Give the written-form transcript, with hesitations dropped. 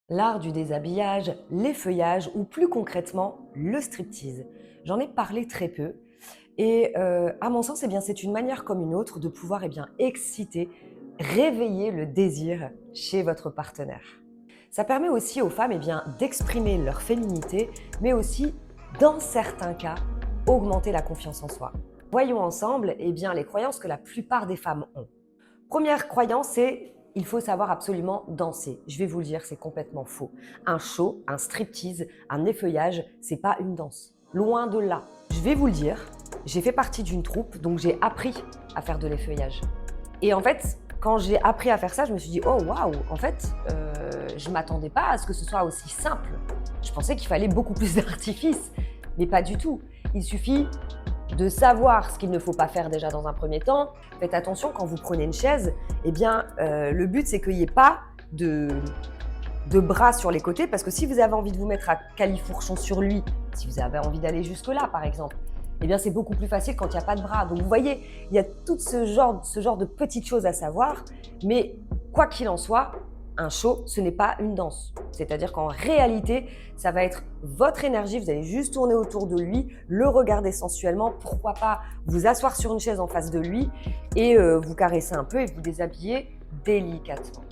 L'art du déshabillage, l'effeuillage ou plus concrètement le striptease. J'en ai parlé très peu et à mon sens, c'est une manière comme une autre de pouvoir exciter, réveiller le désir chez votre partenaire. Ça permet aussi aux femmes d'exprimer leur féminité, mais aussi, dans certains cas, augmenter la confiance en soi. Voyons ensemble les croyances que la plupart des femmes ont. Première croyance, c'est il faut savoir absolument danser. Je vais vous le dire, c'est complètement faux. Un show, un striptease, un effeuillage, c'est pas une danse. Loin de là. Je vais vous le dire, j'ai fait partie d'une troupe, donc j'ai appris à faire de l'effeuillage. Et en fait, quand j'ai appris à faire ça, je me suis dit, oh waouh, je m'attendais pas à ce que ce soit aussi simple. Je pensais qu'il fallait beaucoup plus d'artifice, mais pas du tout. Il suffit de savoir ce qu'il ne faut pas faire déjà dans un premier temps. Faites attention quand vous prenez une chaise, le but c'est qu'il n'y ait pas de bras sur les côtés, parce que si vous avez envie de vous mettre à califourchon sur lui, si vous avez envie d'aller jusque là par exemple, c'est beaucoup plus facile quand il n'y a pas de bras. Donc vous voyez, il y a tout ce genre de petites choses à savoir, mais quoi qu'il en soit, un show, ce n'est pas une danse. C'est-à-dire qu'en réalité, ça va être votre énergie, vous allez juste tourner autour de lui, le regarder sensuellement, pourquoi pas vous asseoir sur une chaise en face de lui et vous caresser un peu et vous déshabiller délicatement.